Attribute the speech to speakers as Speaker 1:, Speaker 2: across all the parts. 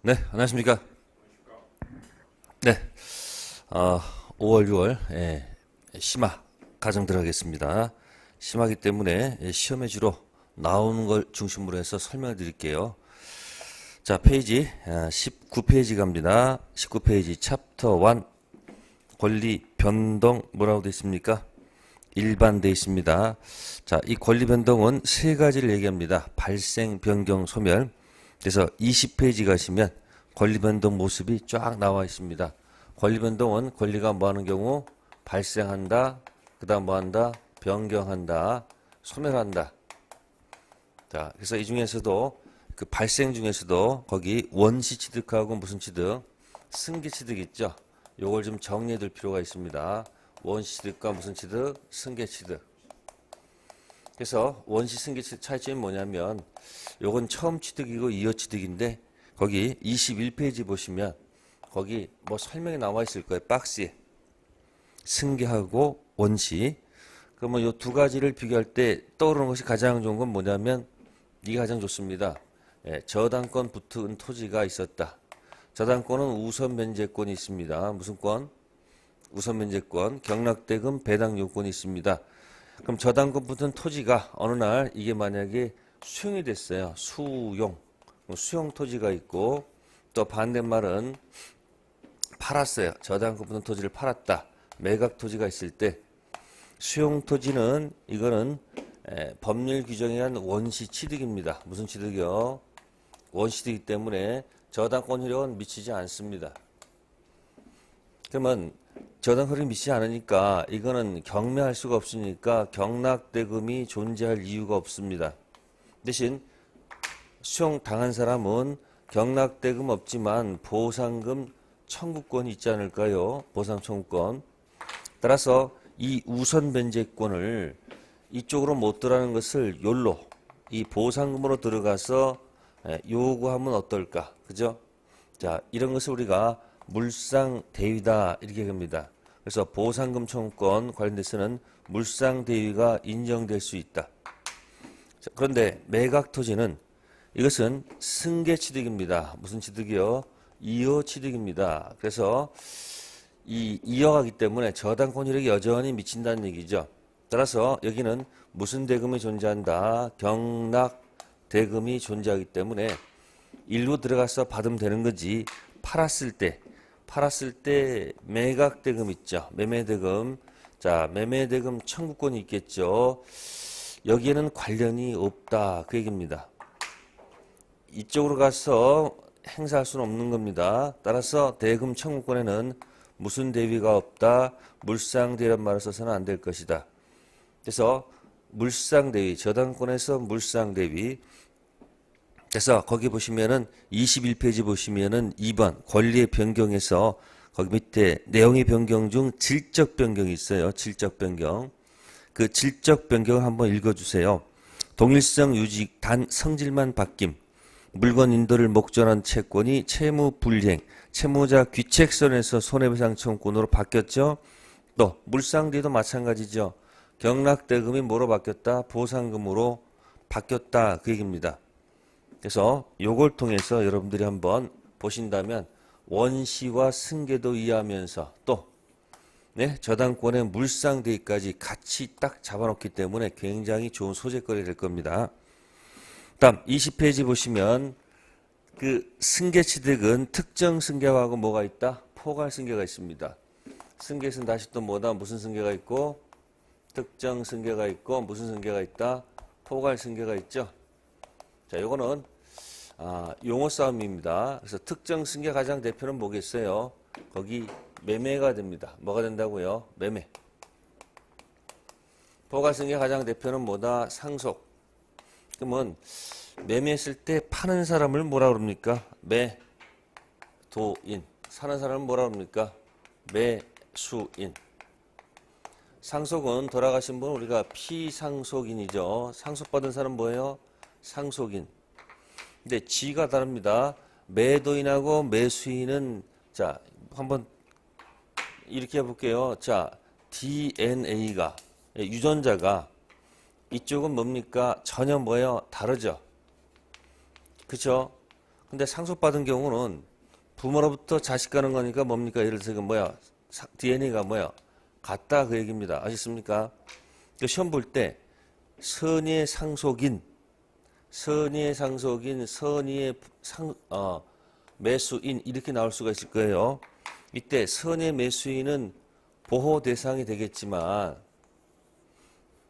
Speaker 1: 네, 안녕하십니까. 네, 5월, 6월, 심화 가정 들어가겠습니다. 심하기 때문에 시험에 주로 나오는 걸 중심으로 해서 설명을 드릴게요. 자, 페이지 19페이지 갑니다. 19페이지 챕터 1 권리 변동 뭐라고 되어 있습니까? 일반 되어 있습니다. 자, 이 권리 변동은 세 가지를 얘기합니다. 발생, 변경, 소멸. 그래서 20페이지 가시면 권리 변동 모습이 쫙 나와 있습니다. 권리 변동은 권리가 뭐 하는 경우 발생한다, 그 다음 뭐 한다, 변경한다, 소멸한다. 자, 그래서 이 중에서도 그 발생 중에서도 거기 원시 취득하고 무슨 취득, 승계 취득 있죠. 요걸 좀 정리해 둘 필요가 있습니다. 원시 취득과 무슨 취득, 승계 취득. 그래서 원시 승계 취득 차이점이 뭐냐면 요건 처음 취득이고 이어 취득인데 거기 21페이지 보시면 거기 뭐 설명이 나와 있을 거예요. 박스에 승계하고 원시. 그러면 요 두 가지를 비교할 때 떠오르는 것이 가장 좋은 건 뭐냐면 이게 가장 좋습니다. 저당권 붙은 토지가 있었다. 저당권은 우선 면제권이 있습니다. 무슨 권? 우선 면제권, 경락대금 배당 요건이 있습니다. 그럼 저당권 붙은 토지가 어느 날 이게 만약에 수용이 됐어요. 수용 토지가 있고 또 반대말은 팔았어요. 저당권 붙은 토지를 팔았다. 매각 토지가 있을 때 수용 토지는 이거는 법률 규정에 의한 원시 취득입니다. 무슨 취득이요? 원시 취득이기 때문에 저당권 효력은 미치지 않습니다. 그러면 저당 효력이 미치지 않으니까 이거는 경매할 수가 없으니까 경락대금이 존재할 이유가 없습니다. 대신 수용 당한 사람은 경락대금 없지만 보상금 청구권이 있지 않을까요? 보상 청구권. 따라서 이 우선 변제권을 이쪽으로 못 들어가는 것을 욜로 이 보상금으로 들어가서 요구하면 어떨까? 그죠? 자, 이런 것을 우리가 물상대위다 이렇게 합니다. 그래서 보상금 청구권 관련돼서는 물상대위가 인정될 수 있다. 자, 그런데 매각토지는 이것은 승계취득입니다. 무슨 취득이요? 이어취득입니다. 그래서 이 이어가기 때문에 저당권 효력이 여전히 미친다는 얘기죠. 따라서 여기는 무슨 대금이 존재한다? 경락 대금이 존재하기 때문에 일로 들어가서 받으면 되는 거지. 팔았을 때 매각 대금 있죠. 매매 대금. 자, 매매 대금 청구권이 있겠죠. 여기에는 관련이 없다. 그 얘기입니다. 이쪽으로 가서 행사할 수는 없는 겁니다. 따라서 대금 청구권에는 무슨 대위가 없다. 물상대위란 말을 써서는 안 될 것이다. 그래서 물상대위, 저당권에서 물상대위. 그래서 거기 보시면은 21페이지 보시면은 2번 권리의 변경에서 거기 밑에 내용의 변경 중 질적 변경이 있어요. 질적 변경. 그 질적 변경을 한번 읽어주세요. 동일성 유지 단 성질만 바뀜. 물건 인도를 목전한 채권이 채무 불이행, 채무자 귀책선에서 손해배상 청구권으로 바뀌었죠. 또 물상대도 마찬가지죠. 경락대금이 뭐로 바뀌었다? 보상금으로 바뀌었다. 그 얘기입니다. 그래서 요걸 통해서 여러분들이 한번 보신다면 원시와 승계도 이해하면서 또 저당권의 물상대위까지 같이 딱 잡아놓기 때문에 굉장히 좋은 소재거리 될 겁니다. 다음 20페이지 보시면 그 승계취득은 특정 승계하고 뭐가 있다? 포괄 승계가 있습니다. 승계에서는 다시 또 뭐다? 무슨 승계가 있고 특정 승계가 있고 무슨 승계가 있다? 포괄 승계가 있죠. 자, 요거는 용어 싸움입니다. 그래서 특정 승계 가장 대표는 뭐겠어요? 거기 매매가 됩니다. 뭐가 된다고요? 매매. 포괄 승계 가장 대표는 뭐다? 상속. 그러면 매매했을 때 파는 사람을 뭐라 그럽니까? 매도인. 사는 사람은 뭐라 그럽니까? 매수인. 상속은 돌아가신 분 우리가 피상속인이죠. 상속받은 사람 뭐예요? 상속인. 근데 지가 다릅니다. 매도인하고 매수인은 자 한번 이렇게 해볼게요. 자 DNA가 유전자가 이쪽은 뭡니까? 전혀 뭐예요? 다르죠. 그쵸? 근데 상속받은 경우는 부모로부터 자식 가는 거니까 뭡니까? 예를 들어서 뭐야? DNA가 뭐야? 같다 그 얘기입니다. 아셨습니까? 시험 볼 때 선의의 상속인, 선의의 매수인 이렇게 나올 수가 있을 거예요. 이때 선의의 매수인은 보호 대상이 되겠지만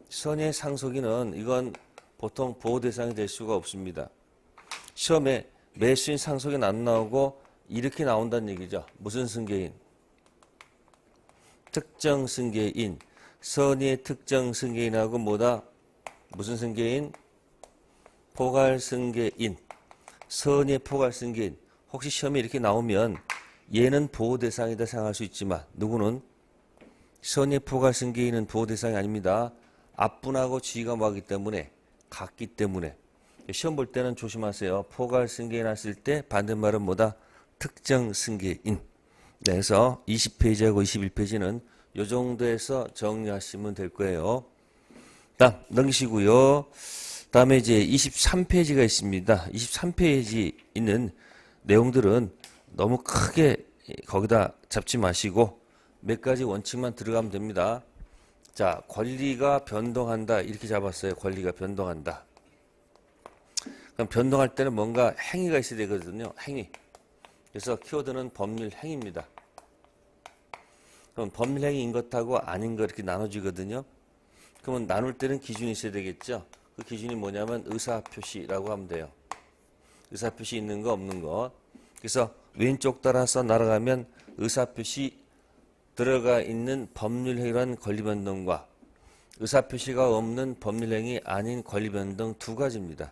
Speaker 1: 선의의 상속인은 이건 보통 보호 대상이 될 수가 없습니다. 시험에 매수인 상속인 안 나오고 이렇게 나온다는 얘기죠. 무슨 승계인? 특정 승계인. 선의의 특정 승계인하고 뭐다? 무슨 승계인? 포괄 승계인. 선의의 포괄 승계인. 혹시 시험에 이렇게 나오면 얘는 보호 대상이다 생각할 수 있지만 누구는 선의의 포괄 승계인은 보호 대상이 아닙니다. 앞분하고 뒤가 뭐하기 때문에 같기 때문에 시험 볼 때는 조심하세요. 포괄 승계인 했을 때 반대말은 뭐다? 특정 승계인. 그래서 20페이지하고 21페이지는 이 정도에서 정리하시면 될 거예요. 다음 넘기시고요. 다음에 이제 23페이지가 있습니다. 23페이지 있는 내용들은 너무 크게 거기다 잡지 마시고 몇 가지 원칙만 들어가면 됩니다. 자, 권리가 변동한다 이렇게 잡았어요. 권리가 변동한다. 그럼 변동할 때는 뭔가 행위가 있어야 되거든요. 행위. 그래서 키워드는 법률 행위입니다. 그럼 법률 행위인 것하고 아닌 것 이렇게 나눠지거든요. 그러면 나눌 때는 기준이 있어야 되겠죠. 그 기준이 뭐냐면 의사표시라고 하면 돼요. 의사표시 있는 거 없는 거. 그래서 왼쪽 따라서 날아가면 의사표시 들어가 있는 법률행위란 권리변동과 의사표시가 없는 법률행위 아닌 권리변동 두 가지입니다.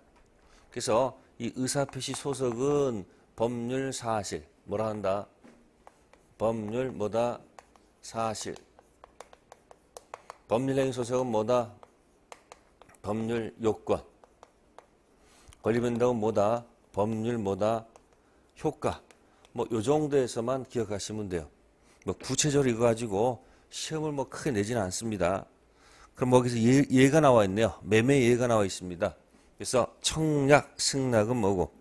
Speaker 1: 그래서 이 의사표시 소속은 법률 사실 뭐라 한다? 법률 뭐다? 사실. 법률행위 소속은 뭐다? 법률 요건. 권리변동은 뭐다? 법률 뭐다? 효과. 뭐 요 정도에서만 기억하시면 돼요. 뭐 구체적으로 이거 가지고 시험을 뭐 크게 내지는 않습니다. 그럼 뭐 여기서 예가 나와 있네요. 매매 예가 나와 있습니다. 그래서 청약, 승낙은 뭐고?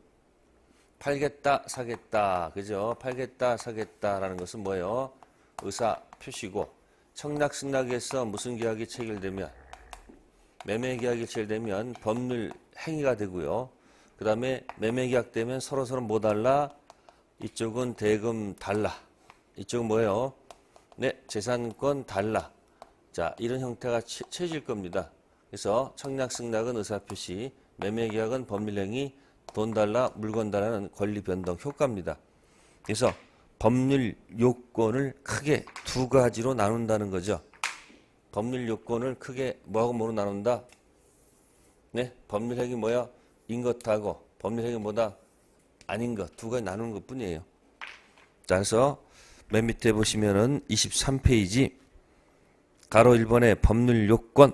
Speaker 1: 팔겠다, 사겠다. 그죠? 팔겠다, 사겠다라는 것은 뭐예요? 의사 표시고 청약, 승낙에서 무슨 계약이 체결되면 매매 계약이 체결되면 법률 행위가 되고요. 그 다음에 매매 계약 되면 서로 뭐 달라? 이쪽은 대금 달라. 이쪽은 뭐예요? 네, 재산권 달라. 자, 이런 형태가 채질 겁니다. 그래서 청약, 승낙은 의사표시, 매매 계약은 법률행위, 돈 달라, 물건 달라는 권리 변동 효과입니다. 그래서 법률 요건을 크게 두 가지로 나눈다는 거죠. 법률 요건을 크게 뭐하고 뭐로 나눈다? 네, 법률행위 뭐야? 인 것하고 법률행위 뭐다? 아닌 것 두 가지 나누는 것 뿐이에요. 자, 그래서 맨 밑에 보시면은 23페이지 가로 1번의 법률 요건.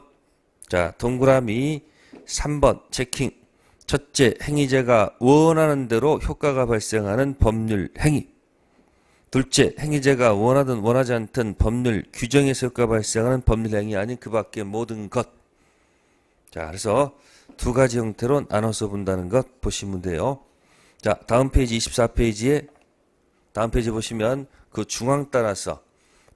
Speaker 1: 자, 동그라미 3번 체킹. 첫째, 행위자가 원하는 대로 효과가 발생하는 법률 행위. 둘째, 행위자가 원하든 원하지 않든 법률 규정에서 효과가 발생하는 법률 행위 아닌 그 밖의 모든 것. 자, 그래서 두 가지 형태로 나눠서 본다는 것 보시면 돼요. 자, 다음 페이지 24페이지에 다음 페이지 보시면 그 중앙 따라서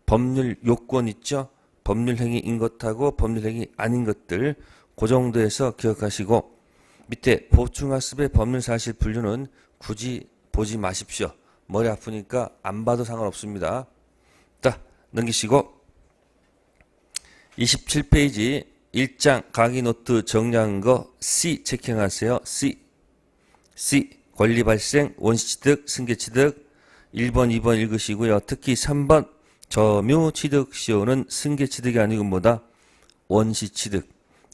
Speaker 1: 법률 요건 있죠? 법률 행위인 것하고 법률 행위 아닌 것들 그 정도에서 기억하시고 밑에 보충학습의 법률 사실 분류는 굳이 보지 마십시오. 머리 아프니까 안 봐도 상관없습니다. 자, 넘기시고 27페이지 1장 강의 노트 정리한 거 C 체킹하세요. C 권리 발생, 원시 취득, 승계 취득 1번, 2번 읽으시고요. 특히 3번 점유 취득 시효는 승계 취득이 아니고 뭐다? 원시 취득.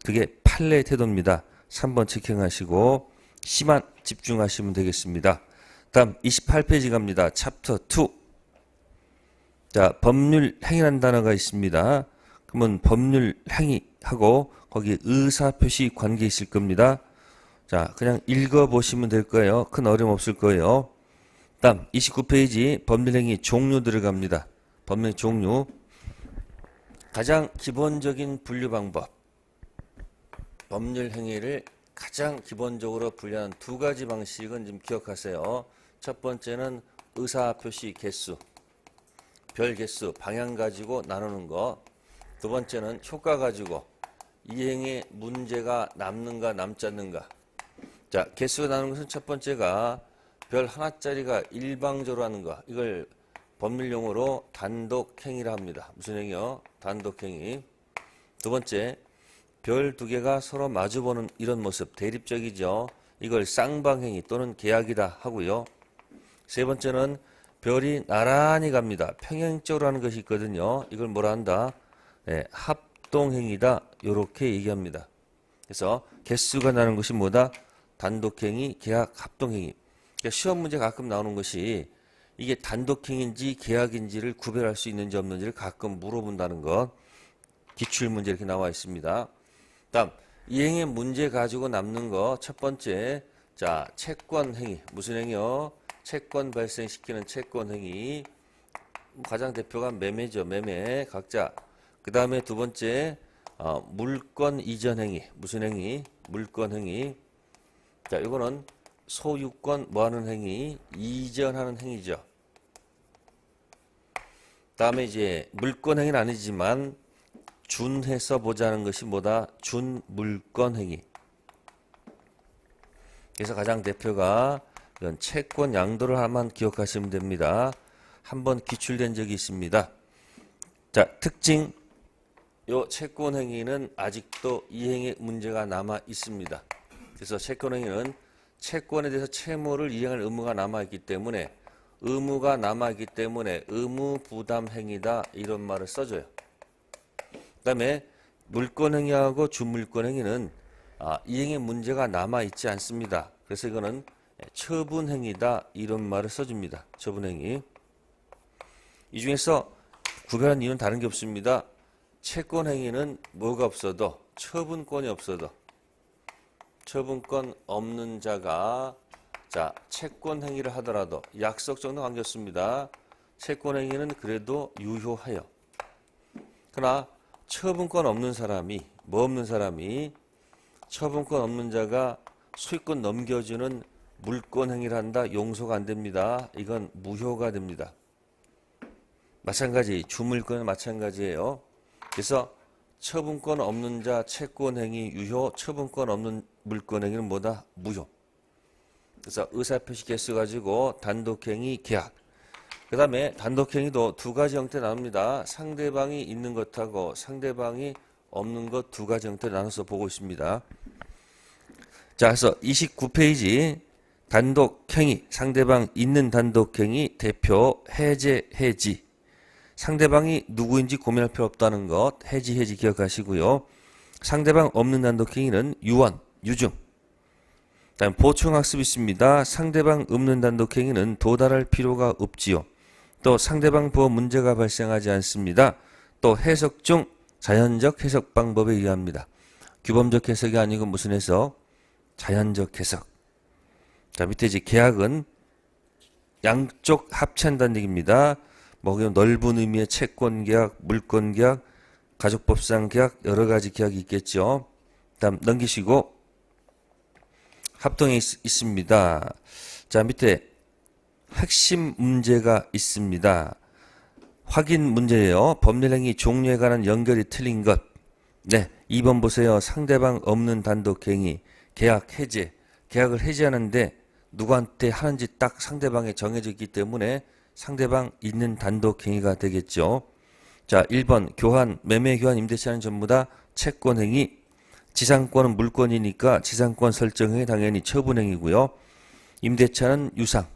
Speaker 1: 그게 판례 태도입니다. 3번 체킹하시고 C만 집중하시면 되겠습니다. 다음 28페이지 갑니다. 챕터 2. 자, 법률 행위라는 단어가 있습니다. 그러면 법률 행위하고 거기에 의사표시 관계 있을 겁니다. 자, 그냥 읽어보시면 될 거예요. 큰 어려움 없을 거예요. 다음 29페이지 법률행위 종류 들어갑니다. 법률 종류. 가장 기본적인 분류 방법. 법률행위를 가장 기본적으로 분류하는 두 가지 방식은 좀 기억하세요. 첫 번째는 의사표시 개수, 별 개수, 방향 가지고 나누는 거. 두 번째는 효과 가지고 이행에 문제가 남는가 남지 않는가. 자, 개수가 나누는 것은 첫 번째가 별 하나짜리가 일방적으로 하는 거. 이걸 법률용어로 단독행위라 합니다. 무슨 행위요? 단독행위. 두 번째, 별 두 개가 서로 마주보는 이런 모습, 대립적이죠. 이걸 쌍방행위 또는 계약이다 하고요. 세 번째는 별이 나란히 갑니다. 평행적으로 하는 것이 있거든요. 이걸 뭐라 한다? 네, 합동행위다. 이렇게 얘기합니다. 그래서 개수가 나는 것이 뭐다? 단독행위, 계약, 합동행위. 그러니까 시험 문제 가끔 나오는 것이 이게 단독행위인지 계약인지를 구별할 수 있는지 없는지를 가끔 물어본다는 것. 기출문제 이렇게 나와 있습니다. 다음, 이행의 문제 가지고 남는 거. 첫 번째, 자, 채권행위. 무슨 행위요? 채권 발생시키는 채권행위. 가장 대표가 매매죠. 매매. 각자. 그 다음에 두 번째, 물권 이전행위. 무슨 행위? 물권행위. 자, 이거는 소유권 뭐하는 행위? 이전하는 행위죠. 다음에 이제 물권행위는 아니지만 준해서 보자는 것이 뭐다? 준물권행위. 그래서 가장 대표가 이런 채권 양도를 하나만 기억하시면 됩니다. 한번 기출된 적이 있습니다. 자, 특징. 요 채권행위는 아직도 이행의 문제가 남아 있습니다. 그래서 채권행위는 채권에 대해서 채무를 이행할 의무가 남아있기 때문에 의무 부담 행위다 이런 말을 써줘요. 그 다음에 물권행위하고 준물권행위는 이행의 문제가 남아있지 않습니다. 그래서 이거는 처분행위다 이런 말을 써줍니다. 처분행위. 이 중에서 구별한 이유는 다른 게 없습니다. 채권행위는 뭐가 없어도 처분권이 없어도 처분권 없는 자가 자 채권행위를 하더라도 약속 정도 관계없습니다. 채권행위는 그래도 유효해요. 그러나 처분권 없는 사람이 처분권 없는 자가 소유권 넘겨주는 물권행위를 한다. 용서가 안 됩니다. 이건 무효가 됩니다. 마찬가지 주물권은 마찬가지예요. 그래서 처분권 없는 자 채권행위 유효, 처분권 없는 물권행위는 뭐다? 무효. 그래서 의사표시 개수 가지고 단독행위 계약. 그 다음에 단독행위도 두 가지 형태 나눕니다. 상대방이 있는 것하고 상대방이 없는 것 두 가지 형태로 나눠서 보고 있습니다. 자, 그래서 29페이지 단독행위, 상대방 있는 단독행위 대표 해제, 해지. 상대방이 누구인지 고민할 필요 없다는 것, 해지 기억하시고요. 상대방 없는 단독행위는 유언, 유증. 다음 보충학습 있습니다. 상대방 없는 단독행위는 도달할 필요가 없지요. 또 상대방 부호 문제가 발생하지 않습니다. 또 해석 중 자연적 해석 방법에 의합니다. 규범적 해석이 아니고 무슨 해석? 자연적 해석. 자, 밑에 이제 계약은 양쪽 합치한다는 얘기입니다. 뭐 넓은 의미의 채권 계약, 물권 계약, 가족법상 계약 여러 가지 계약이 있겠죠. 다음 넘기시고 합동이 있습니다. 자, 밑에 핵심 문제가 있습니다. 확인 문제예요. 법률행위 종류에 관한 연결이 틀린 것. 네, 2번 보세요. 상대방 없는 단독행위, 계약 해제. 계약을 해제하는데 누구한테 하는지 딱 상대방에 정해져 있기 때문에 상대방 있는 단독행위가 되겠죠. 자, 1번 교환, 매매 교환, 임대차는 전부 다 채권행위. 지상권은 물권이니까 지상권 설정행위 당연히 처분행위고요. 임대차는 유상.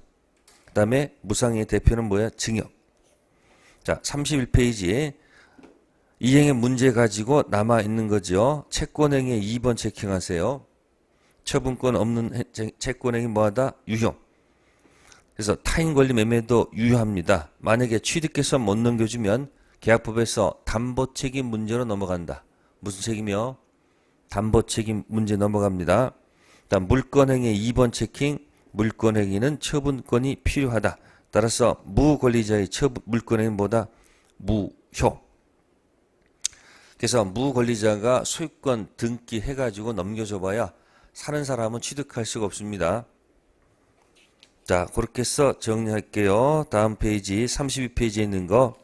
Speaker 1: 그 다음에 무상의 대표는 뭐야? 증여. 자, 31페이지에 이행의 문제 가지고 남아있는 거죠. 채권행위에 2번 체킹하세요. 처분권 없는 채권행위 뭐하다? 유효. 그래서 타인 권리 매매도 유효합니다. 만약에 취득해서 못 넘겨주면 계약법에서 담보책임 문제로 넘어간다. 무슨 책임이요? 담보책임 문제 넘어갑니다. 다음 물권행위 2번 체킹. 물권행위는 처분권이 필요하다. 따라서 무권리자의 물권행위보다 무효. 그래서 무권리자가 소유권 등기해가지고 넘겨줘봐야 사는 사람은 취득할 수가 없습니다. 자, 그렇게 해서 정리할게요. 다음 페이지 32페이지에 있는 거.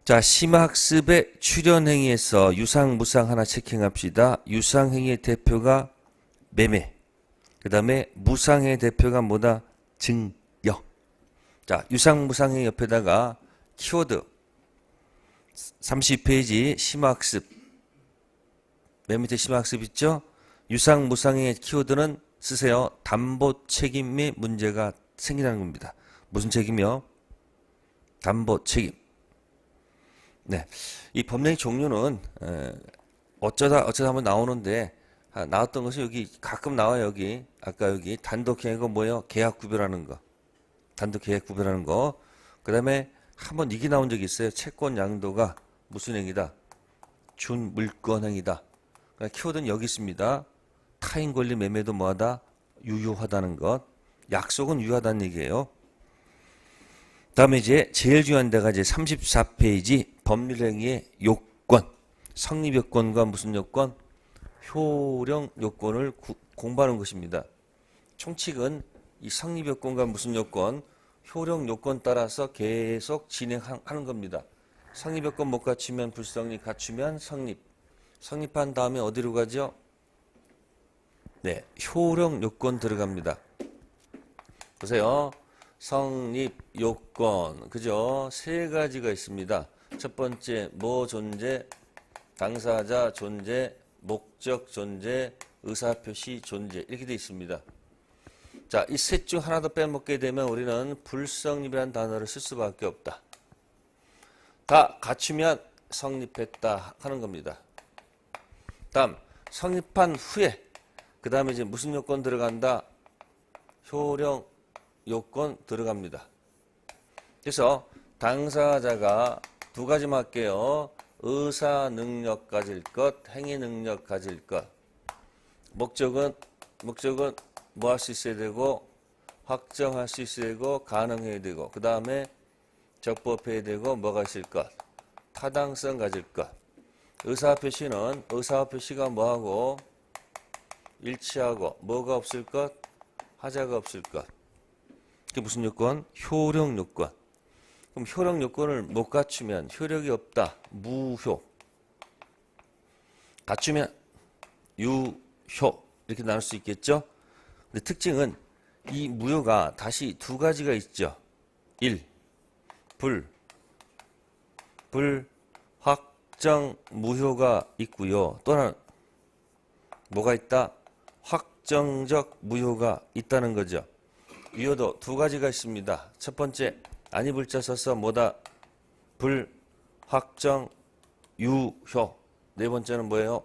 Speaker 1: 자, 심화학습의 출연행위에서 유상, 무상 하나 체킹합시다. 유상행위의 대표가 매매. 그 다음에 무상행위의 대표가 뭐다? 증여. 자, 유상, 무상행위 옆에다가 키워드 32페이지 심화학습. 맨 밑에 심화학습 있죠? 유상, 무상행위의 키워드는 쓰세요. 담보 책임의 문제가 생기는 겁니다. 무슨 책임이요? 담보 책임. 네, 이 법령의 종류는 어쩌다 한번 나오는데 나왔던 것이 여기 가끔 나와요. 여기 아까 여기 단독 계약은 뭐예요? 계약 구별하는 거. 단독 계약 구별하는 거. 그다음에 한번 이게 나온 적이 있어요. 채권 양도가 무슨 행위다? 준물권 행위다. 그러니까 키워드는 여기 있습니다. 타인 권리 매매도 뭐하다? 유효하다는 것. 약속은 유효하다는 얘기예요. 다음에 이제 제일 중요한 데가 이제 34페이지 법률행위의 요건. 성립요건과 무슨 요건? 효령 요건을 공부하는 것입니다. 총칙은 이 성립요건과 무슨 요건? 효령 요건 따라서 계속 진행하는 겁니다. 성립요건 못 갖추면 불성립, 갖추면 성립. 성립한 다음에 어디로 가죠? 네, 효령 요건 들어갑니다. 보세요. 성립 요건, 그죠? 세 가지가 있습니다. 첫 번째, 뭐 존재, 당사자 존재, 목적 존재, 의사표시 존재, 이렇게 되어 있습니다. 자, 이 셋 중 하나도 빼먹게 되면 우리는 불성립이라는 단어를 쓸 수밖에 없다. 다 갖추면 성립했다 하는 겁니다. 다음, 성립한 후에, 그 다음에 이제 무슨 요건 들어간다? 효령 요건 들어갑니다. 그래서 당사자가 두 가지만 할게요. 의사 능력 가질 것, 행위 능력 가질 것. 목적은 뭐 할 수 있어야 되고, 확정할 수 있어야 되고, 가능해야 되고, 그 다음에 적법해야 되고, 뭐가 있을 것? 타당성 가질 것. 의사표시는 의사표시가 뭐하고 일치하고 뭐가 없을 것? 하자가 없을 것. 그게 무슨 요건? 효력 요건. 그럼 효력 요건을 못 갖추면 효력이 없다. 무효. 갖추면 유효. 이렇게 나눌 수 있겠죠? 근데 특징은 이 무효가 다시 두 가지가 있죠. 1. 확정 무효가 있고요. 또 하나 뭐가 있다? 확정적 무효가 있다는 거죠. 유효도 두 가지가 있습니다. 첫 번째, 아니 불자 써서 뭐다? 불확정 유효. 네 번째는 뭐예요?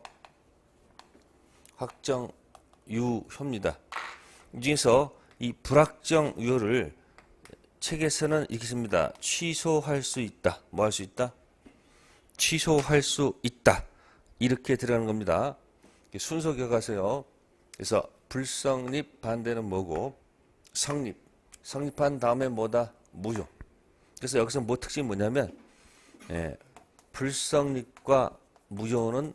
Speaker 1: 확정 유효입니다. 이 중에서 이 불확정 유효를 책에서는 이렇게 씁니다. 취소할 수 있다. 뭐 할 수 있다? 취소할 수 있다. 이렇게 들어가는 겁니다. 순서 기억하세요. 그래서 불성립 반대는 뭐고 성립. 성립한 다음에 뭐다? 무효. 그래서 여기서 뭐 특징이 뭐냐면 불성립과 무효는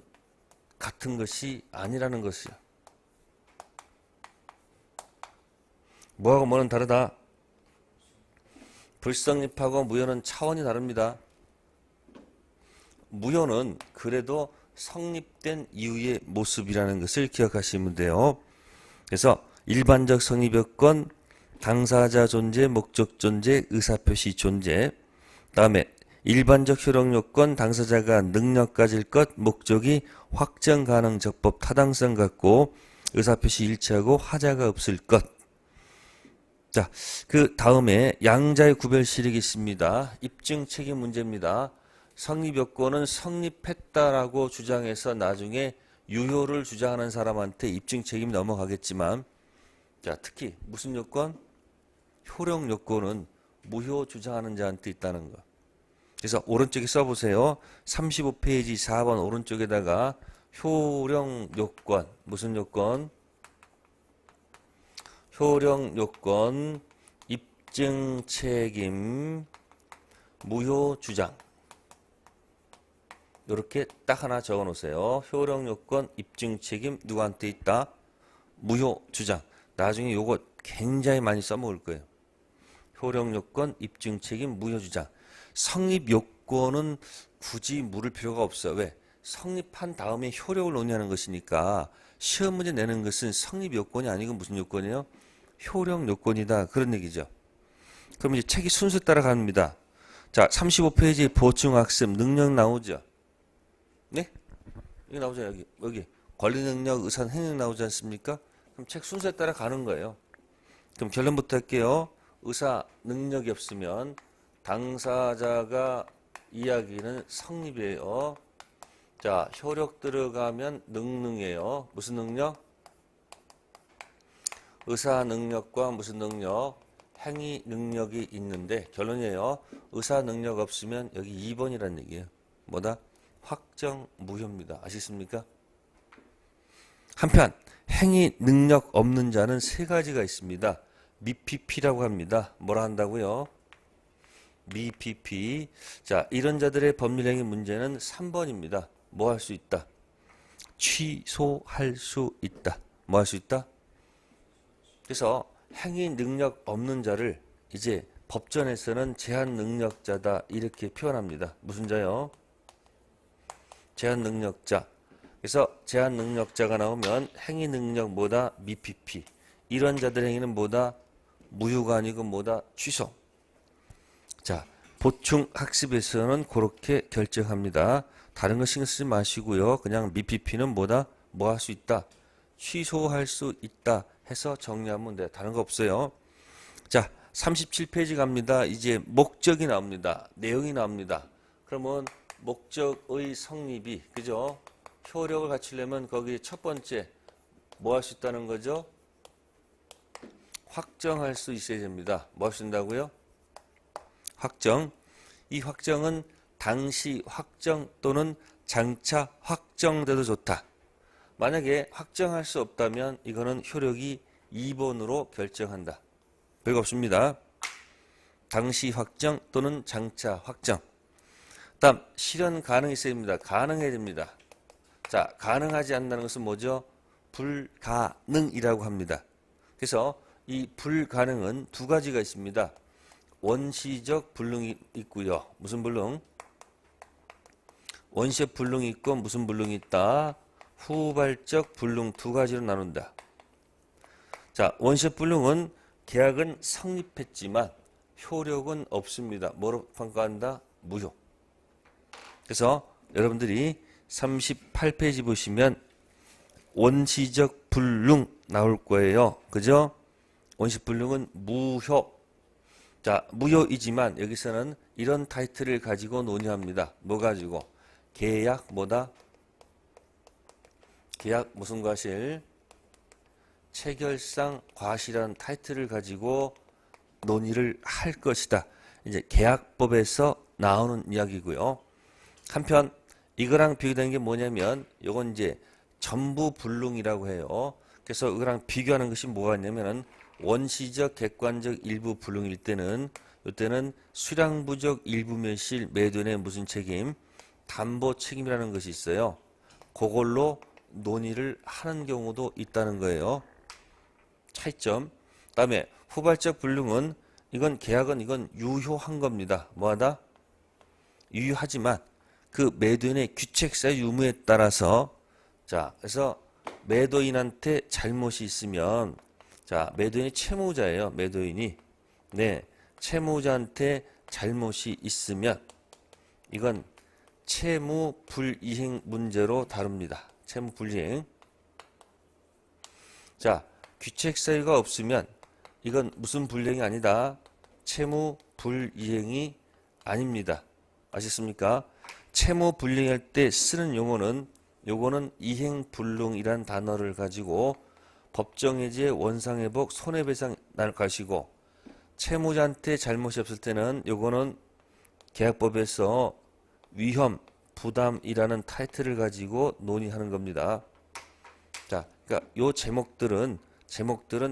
Speaker 1: 같은 것이 아니라는 것이요. 뭐하고 뭐는 다르다. 불성립하고 무효는 차원이 다릅니다. 무효는 그래도 성립된 이후의 모습이라는 것을 기억하시면 돼요. 그래서 일반적 성립요건, 당사자 존재, 목적 존재, 의사표시 존재. 다음에 일반적 효력요건, 당사자가 능력 가질 것, 목적이 확정 가능 적법 타당성 갖고 의사표시 일치하고 하자가 없을 것. 자, 그 다음에 양자의 구별 실익이 있습니다. 입증 책임 문제입니다. 성립요건은 성립했다라고 주장해서 나중에 유효를 주장하는 사람한테 입증 책임이 넘어가겠지만, 자, 특히 무슨 요건? 효력 요건은 무효 주장하는 자한테 있다는 거. 그래서 오른쪽에 써보세요. 35페이지 4번 오른쪽에다가 효력 요건, 무슨 요건? 효력 요건, 입증 책임, 무효 주장. 이렇게 딱 하나 적어 놓으세요. 효력 요건 입증 책임 누구한테 있다? 무효 주장. 나중에 요거 굉장히 많이 써먹을 거예요. 효력 요건 입증 책임 무효 주장. 성립 요건은 굳이 물을 필요가 없어요. 왜? 성립한 다음에 효력을 논의하는 것이니까 시험 문제 내는 것은 성립 요건이 아니고 무슨 요건이에요? 효력 요건이다. 그런 얘기죠. 그럼 이제 책이 순서 따라 갑니다. 자, 35페이지 보충학습 능력 나오죠? 네? 여기 나오죠, 여기. 권리 능력, 의사 행력 나오지 않습니까? 그럼 책 순서에 따라 가는 거예요. 그럼 결론부터 할게요. 의사 능력이 없으면 당사자가 이야기는 성립이에요. 자, 효력 들어가면 능능이에요. 무슨 능력? 의사 능력과 무슨 능력? 행위 능력이 있는데 결론이에요. 의사 능력 없으면 여기 2번이라는 얘기예요. 뭐다? 확정 무효입니다. 아시겠습니까? 한편 행위 능력 없는 자는 세 가지가 있습니다. 미PP라고 합니다. 뭐라 한다고요? 미PP. 자, 이런 자들의 법률행위 문제는 3번입니다. 뭐 할 수 있다? 취소할 수 있다. 뭐 할 수 있다? 그래서 행위 능력 없는 자를 이제 법전에서는 제한 능력자다 이렇게 표현합니다. 무슨 자요? 제한 능력자. 그래서 제한 능력자가 나오면 행위 능력 뭐다? 미PP. 이런 자들의 행위는 뭐다? 무효가 아니고 뭐다? 취소. 자, 보충 학습에서는 그렇게 결정합니다. 다른 거 신경 쓰지 마시고요. 그냥 미PP는 뭐다? 뭐 할 수 있다? 취소할 수 있다 해서 정리하면 돼요. 다른 거 없어요. 자, 37페이지 갑니다. 이제 목적이 나옵니다. 내용이 나옵니다. 그러면 목적의 성립이, 그죠? 효력을 갖추려면 거기 첫 번째 뭐 할 수 있다는 거죠? 확정할 수 있어야 됩니다. 뭐 할 수 있다고요? 확정. 이 확정은 당시 확정 또는 장차 확정돼도 좋다. 만약에 확정할 수 없다면 이거는 효력이 2번으로 결정한다. 별거 없습니다. 당시 확정 또는 장차 확정. 다음 실현 가능이 있어야 됩니다. 가능해야 됩니다. 자, 가능하지 않는다는 것은 뭐죠? 불가능이라고 합니다. 그래서 이 불가능은 두 가지가 있습니다. 원시적 불능이 있고요. 무슨 불능? 원시적 불능이 있고 무슨 불능이 있다? 후발적 불능 두 가지로 나눈다. 자, 원시적 불능은 계약은 성립했지만 효력은 없습니다. 뭐로 평가한다? 무효. 그래서 여러분들이 38페이지 보시면 원시적 불능 나올 거예요. 그죠? 원시적 불능은 무효. 자, 무효이지만 여기서는 이런 타이틀을 가지고 논의합니다. 뭐 가지고? 계약 뭐다? 계약 무슨 과실? 체결상 과실이라는 타이틀을 가지고 논의를 할 것이다. 이제 계약법에서 나오는 이야기고요. 한편 이거랑 비교되는 게 뭐냐면 요건 이제 전부 불능이라고 해요. 그래서 이거랑 비교하는 것이 뭐가 있냐면은 원시적 객관적 일부 불능일 때는 이때는 수량부적 일부 매실 매도인의 무슨 책임? 담보 책임이라는 것이 있어요. 그걸로 논의를 하는 경우도 있다는 거예요. 차이점. 그다음에 후발적 불능은 이건 계약은 이건 유효한 겁니다. 뭐하다? 유효하지만 그 매도인의 규책사 유무에 따라서 자, 그래서 매도인한테 잘못이 있으면 자, 매도인이 채무자예요. 매도인이. 네. 채무자한테 잘못이 있으면 이건 채무 불이행 문제로 다룹니다. 채무 불이행. 자, 규책 사유가 없으면 이건 무슨 불이행이 아니다. 채무 불이행이 아닙니다. 아셨습니까? 채무 불이행할 때 쓰는 용어는 요거는 이행불능이란 단어를 가지고 법정해제, 원상회복, 손해배상 날 가시고 채무자한테 잘못이 없을 때는 요거는 계약법에서 위험, 부담이라는 타이틀을 가지고 논의하는 겁니다. 자, 그러니까 요 제목들은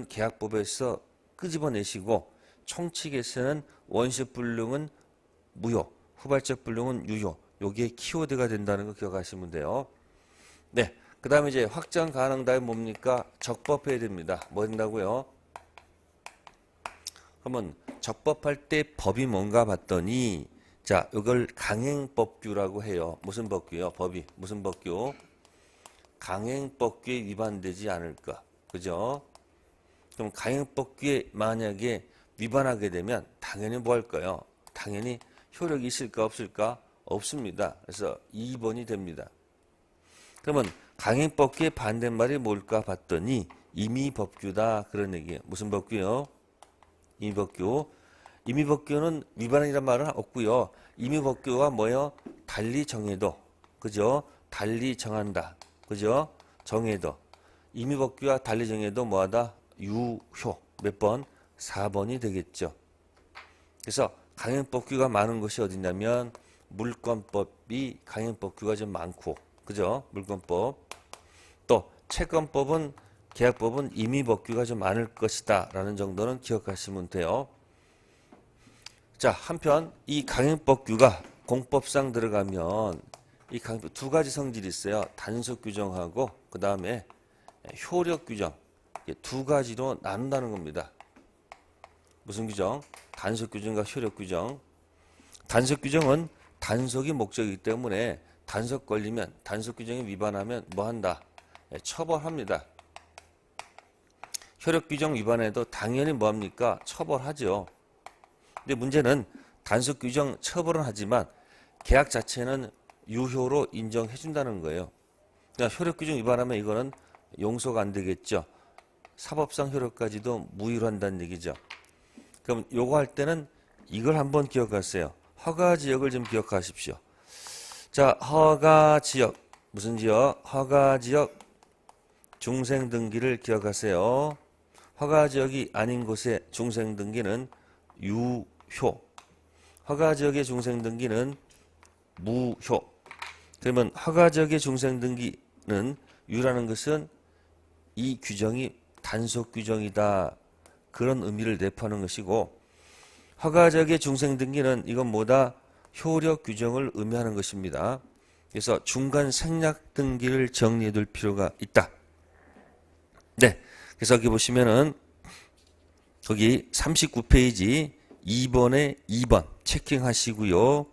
Speaker 1: 계약법에서 끄집어내시고 총칙에서는 원시적 불능은 무효, 후발적 불능은 유효. 요게 키워드가 된다는 거 기억하시면 돼요. 네. 그 다음에 이제 확정 가능 다음에 뭡니까? 적법해야 됩니다. 뭐 된다고요? 그러면 적법할 때 법이 뭔가 봤더니 자, 이걸 강행법규라고 해요. 무슨 법규요? 법이 무슨 법규? 강행법규에 위반되지 않을까? 그죠? 그럼 강행법규에 만약에 위반하게 되면 당연히 뭐 할까요? 당연히 효력이 있을까 없을까? 없습니다. 그래서 2번이 됩니다. 그러면 강행법규의 반대말이 뭘까 봤더니 임의법규다 그런 얘기예요. 무슨 법규요? 임의법규. 임의법규는 위반이란 말은 없고요. 임의법규가 뭐예요? 달리 정해도. 그죠? 달리 정한다. 그죠? 정해도. 임의법규와 달리 정해도 뭐하다? 유효. 몇 번? 4번이 되겠죠. 그래서 강행법규가 많은 것이 어디냐면 물권법이 강행법규가 좀 많고 그죠? 물권법. 또 채권법은 계약법은 임의법규가 좀 많을 것이다 라는 정도는 기억하시면 돼요. 자, 한편 이 강행법규가 공법상 들어가면 이 강행법 두 가지 성질이 있어요. 단속 규정하고 그 다음에 효력 규정. 두 가지로 나눈다는 겁니다. 무슨 규정? 단속 규정과 효력 규정. 단속 규정은 단속이 목적이기 때문에 단속 걸리면 단속 규정에 위반하면 뭐 한다? 처벌합니다. 효력 규정 위반해도 당연히 뭐 합니까? 처벌하죠. 근데 문제는 단속 규정 처벌은 하지만 계약 자체는 유효로 인정해 준다는 거예요. 그러니까 효력 규정 위반하면 이거는 용서가 안 되겠죠. 사법상 효력까지도 무효로 한다는 얘기죠. 그럼 요거 할 때는 이걸 한번 기억하세요. 허가 지역을 좀 기억하십시오. 자, 허가 지역. 무슨 지역? 허가 지역 중생 등기를 기억하세요. 허가 지역이 아닌 곳의 중생 등기는 유효. 허가 지역의 중생 등기는 무효. 그러면 허가 지역의 중생 등기는 유라는 것은 이 규정이 단속 규정이다. 그런 의미를 내포하는 것이고 허가 지역의 중생 등기는 이건 뭐다? 효력 규정을 의미하는 것입니다. 그래서 중간 생략 등기를 정리해 둘 필요가 있다. 네. 그래서 여기 보시면은 거기 39페이지 2번에 2번 체킹하시고요.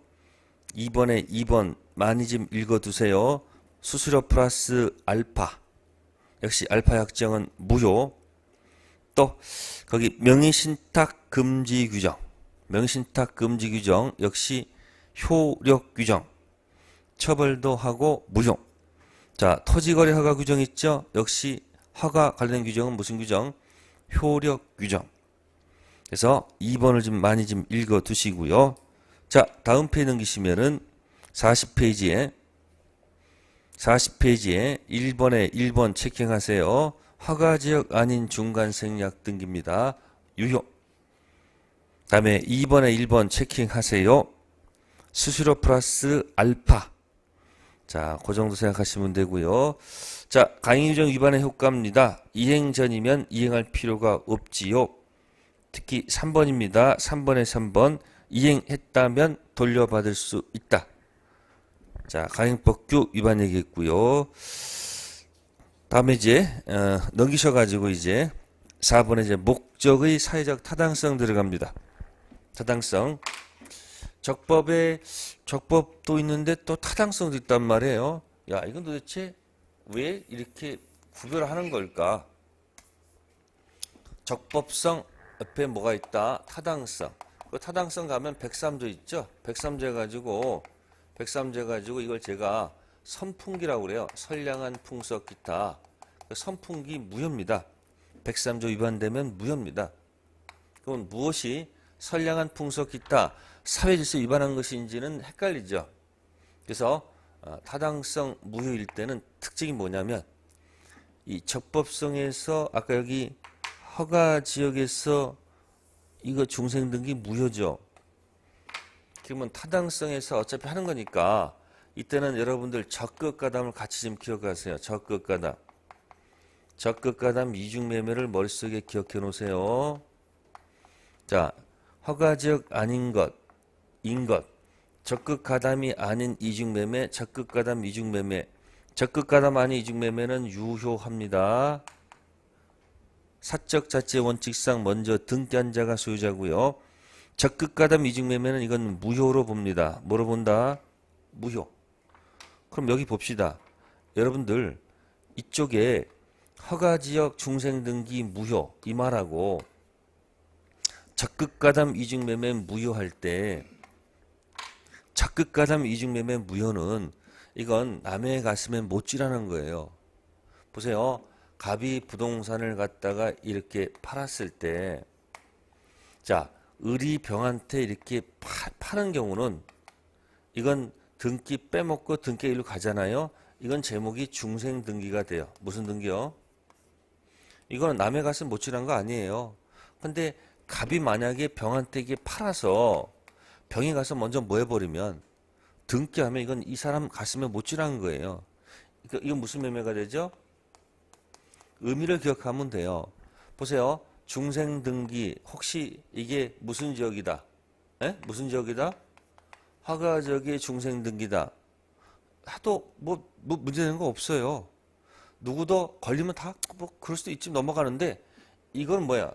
Speaker 1: 2번에 2번 많이 좀 읽어두세요. 수수료 플러스 알파. 역시 알파 약정은 무효. 또 거기 명의신탁 금지 규정. 명의신탁 금지 규정 역시 효력 규정. 처벌도 하고 무효. 자, 토지거래 허가 규정 있죠? 역시 허가 관련 규정은 무슨 규정? 효력 규정. 그래서 2번을 좀 많이 좀 읽어 두시고요. 자, 다음 페이지 넘기시면은 40페이지에 1번에 1번 체킹하세요. 허가지역 아닌 중간 생략 등기입니다. 유효. 다음에 2번에 1번 체킹하세요. 수수료 플러스 알파. 자, 그 정도 생각하시면 되고요. 자, 강의규정 위반의 효과입니다. 이행 전이면 이행할 필요가 없지요. 특히 3번입니다. 3번에 3번 이행했다면 돌려받을 수 있다. 자, 강행법규 위반 얘기했고요. 다음에 이제 넘기셔가지고 이제 4번에 이제 목적의 사회적 타당성 들어갑니다. 타당성. 적법도 있는데 또 타당성도 있단 말이에요. 야, 이건 도대체 왜 이렇게 구별하는 걸까? 적법성 옆에 뭐가 있다? 타당성. 그 타당성 가면 103조 있죠? 103조 해가지고 이걸 제가 선풍기라고 그래요. 선량한 풍속 기타. 선풍기 무효입니다. 103조 위반되면 무효입니다. 그럼 무엇이 선량한 풍속 기타 사회질서 위반한 것인지는 헷갈리죠. 그래서 타당성 무효일 때는 특징이 뭐냐면 이 적법성에서 아까 여기 허가 지역에서 이거 중생등기 무효죠. 그러면 타당성에서 어차피 하는 거니까 이때는 여러분들 적극가담을 같이 좀 기억하세요. 적극가담. 적극가담 이중매매를 머릿속에 기억해 놓으세요. 자, 허가지역 아닌 것, 인 것. 적극 가담이 아닌 이중매매, 적극 가담 이중매매. 적극 가담 아닌 이중매매는 유효합니다. 사적 자체 원칙상 먼저 등기한 자가 소유자고요. 적극 가담 이중매매는 이건 무효로 봅니다. 뭐로 본다? 무효. 그럼 여기 봅시다. 여러분들 이쪽에 허가지역 중생등기 무효 이 말하고 적극 가담 이중매매 무효할 때 적극 가담 이중매매 무효는 이건 남의 가슴에 못쥐라는 거예요. 보세요. 갑이 부동산을 갖다가 이렇게 팔았을 때, 자, 을이 병한테 이렇게 파는 경우는 이건 등기 빼먹고 등기 일로 가잖아요. 이건 제목이 중생 등기가 돼요. 무슨 등기요? 이거는 남의 가슴 못쥐라는 거 아니에요. 근데 갑이 만약에 병한테 이게 팔아서 병이 가서 먼저 뭐 해버리면 등기하면 이건 이 사람 가슴에 못쥐라는 거예요. 이건 무슨 매매가 되죠? 의미를 기억하면 돼요. 보세요. 중생등기 혹시 이게 무슨 지역이다? 에? 무슨 지역이다? 허가지역의 중생등기다. 하도 뭐 문제되는 거 없어요. 누구도 걸리면 다 뭐 그럴 수도 있지 넘어가는데 이건 뭐야?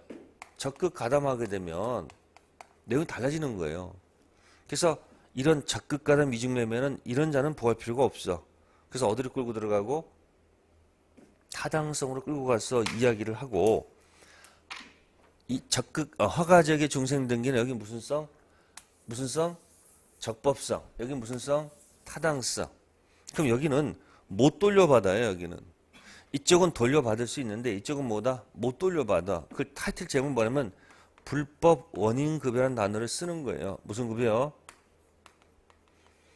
Speaker 1: 적극 가담하게 되면 내용이 달라지는 거예요. 그래서 이런 적극 가담 이중매매는 이런 자는 보호할 필요가 없어. 그래서 어디를 끌고 들어가고 타당성으로 끌고 가서 이야기를 하고 이 적극 허가지역의 중생등기는 여기 무슨 성? 무슨 성? 적법성. 여기 무슨 성? 타당성. 그럼 여기는 못 돌려받아요. 여기는 이쪽은 돌려받을 수 있는데 이쪽은 뭐다? 못 돌려받아. 그 타이틀 제목 뭐냐면 불법 원인급여라는 단어를 쓰는 거예요. 무슨 급여?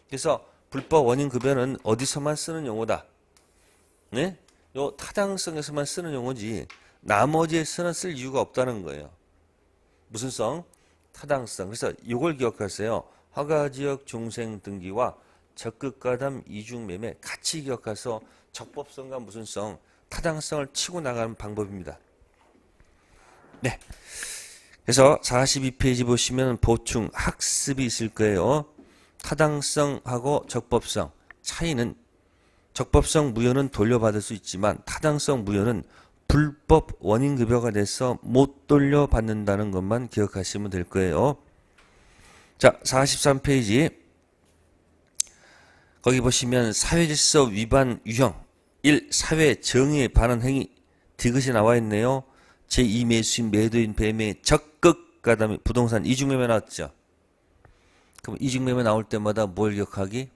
Speaker 1: 그래서 불법 원인급여는 어디서만 쓰는 용어다? 네? 요 타당성에서만 쓰는 용어지 나머지에서는 쓸 이유가 없다는 거예요. 무슨 성? 타당성. 그래서 이걸 기억하세요. 허가지역 중생등기와 적극가담 이중매매 같이 기억해서 적법성과 무슨 성, 타당성을 치고 나가는 방법입니다. 네. 그래서 42페이지 보시면 보충 학습이 있을 거예요. 타당성하고 적법성 차이는 적법성 무효는 돌려받을 수 있지만 타당성 무효는 불법 원인급여가 돼서 못 돌려받는다는 것만 기억하시면 될 거예요. 자, 43페이지 거기 보시면 사회질서 위반 유형 1. 사회 정의에 반한 행위 디귿이 나와 있네요. 제2매수인 매도인 배매 적극 가담이 부동산 이중매매 나왔죠. 그럼 이중매매 나올 때마다 뭘 기억하기?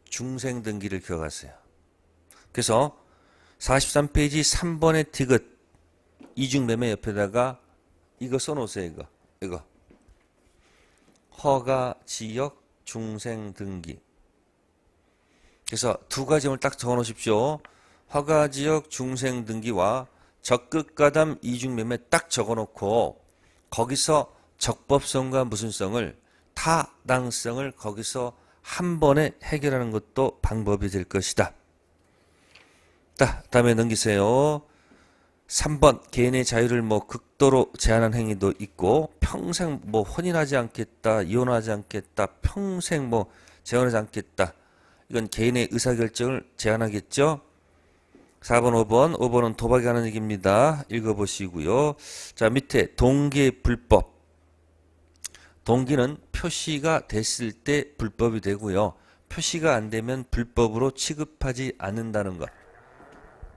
Speaker 1: 중생등기를 기억하세요. 그래서 43페이지 3번의 디귿 이중매매 옆에다가 이거 써놓으세요. 이거 허가지역 중생등기. 그래서 두 가지 점을 딱 적어놓으십시오. 허가지역 중생등기와 적극가담 이중매매 딱 적어놓고 거기서 적법성과 무슨 성을 타당성을 거기서 한 번에 해결하는 것도 방법이 될 것이다. 다음에 넘기세요. 3번 개인의 자유를 뭐 극도로 제한한 행위도 있고 평생 뭐 혼인하지 않겠다, 이혼하지 않겠다, 평생 뭐 재혼하지 않겠다. 이건 개인의 의사결정을 제한하겠죠. 4번, 5번은 도박이 하는 얘기입니다. 읽어보시고요. 자, 밑에 동기의 불법. 동기는 표시가 됐을 때 불법이 되고요. 표시가 안 되면 불법으로 취급하지 않는다는 것.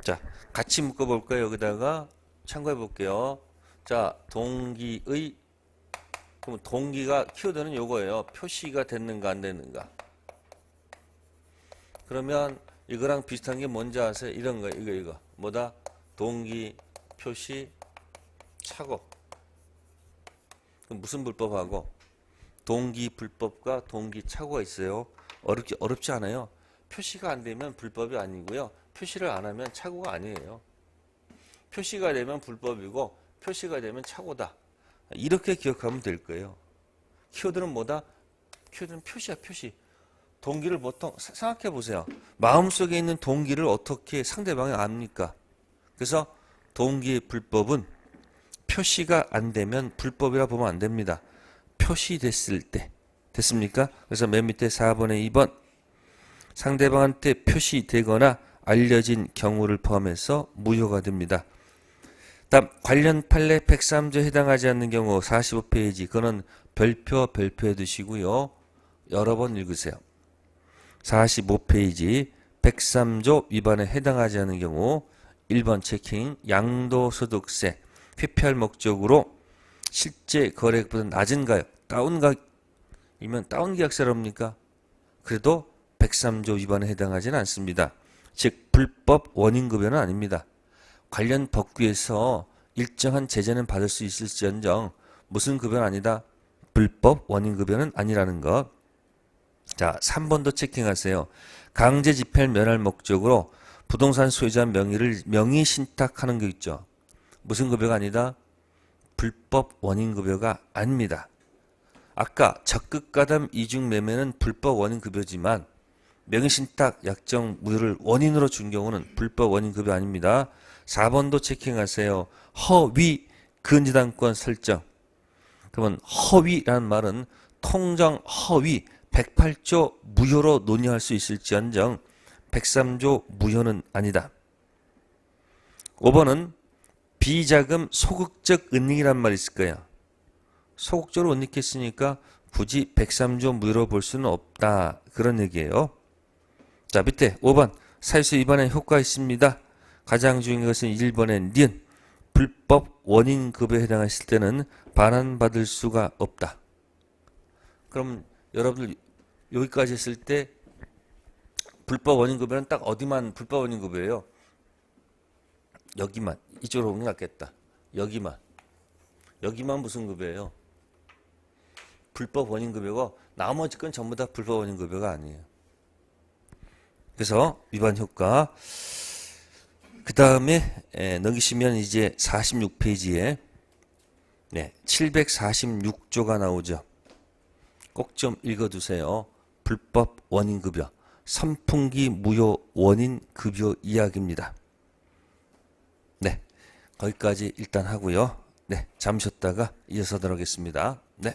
Speaker 1: 자, 같이 묶어볼까요? 여기다가 참고해 볼게요. 자, 동기의 그럼 동기가 키워드는 요거예요. 표시가 됐는가 안 됐는가. 그러면 이거랑 비슷한 게 뭔지 아세요? 이런 거 이거 뭐다? 동기 표시 착오. 그럼 무슨 불법하고 동기 불법과 동기 착오가 있어요. 어렵지 않아요. 표시가 안 되면 불법이 아니고요. 표시를 안 하면 착오가 아니에요. 표시가 되면 불법이고 표시가 되면 착오다. 이렇게 기억하면 될 거예요. 키워드는 뭐다? 키워드는 표시야, 표시. 동기를 보통 생각해 보세요. 마음속에 있는 동기를 어떻게 상대방이 압니까? 그래서 동기의 불법은 표시가 안 되면 불법이라 보면 안 됩니다. 표시됐을 때. 됐습니까? 그래서 맨 밑에 4번에 2번 상대방한테 표시되거나 알려진 경우를 포함해서 무효가 됩니다. 다음 관련 판례 103조에 해당하지 않는 경우 45페이지 그거는 별표해 두시고요. 여러 번 읽으세요. 45페이지 103조 위반에 해당하지 않는 경우 1번 체킹 양도소득세 회피할 목적으로 실제 거래액보다 낮은 가격 다운가격이면 다운계약세랍니까? 그래도 103조 위반에 해당하지는 않습니다. 즉 불법 원인급여는 아닙니다. 관련 법규에서 일정한 제재는 받을 수 있을지언정 무슨 급여는 아니다. 불법 원인급여는 아니라는 것. 자, 3번도 체킹하세요. 강제 집행을 면할 목적으로 부동산 소유자 명의를 명의 신탁하는 거 있죠. 무슨 급여가 아니다. 불법 원인급여가 아닙니다. 아까 적극가담 이중매매는 불법 원인급여지만 명의신탁 약정 무효를 원인으로 준 경우는 불법 원인급여 아닙니다. 4번도 체킹하세요. 허위 근저당권 설정. 그러면 허위라는 말은 통정 허위 108조 무효로 논의할 수 있을지언정 103조 무효는 아니다. 5번은 비자금 소극적 은닉이란 말이 있을 거예요. 소극적으로 은닉했으니까 굳이 103조 무효로 볼 수는 없다. 그런 얘기예요. 자, 밑에 5번 사유세 위반의 효과가 있습니다. 가장 중요한 것은 1번의 니은 불법 원인급여에 해당했을 때는 반환받을 수가 없다. 그럼 여러분들 여기까지 했을 때 불법 원인급여는 딱 어디만 불법 원인급여예요? 여기만. 이쪽으로 오는 게 낫겠다. 여기만 무슨 급여예요? 불법 원인급여고 나머지 건 전부 다 불법 원인급여가 아니에요. 그래서 위반 효과 그 다음에 넘기시면 이제 46페이지에 746조가 나오죠. 꼭 좀 읽어두세요. 불법 원인급여 선풍기 무효 원인급여 이야기입니다. 네, 거기까지 일단 하고요. 네, 잠시 쉬었다가 이어서 들어가겠습니다. 네.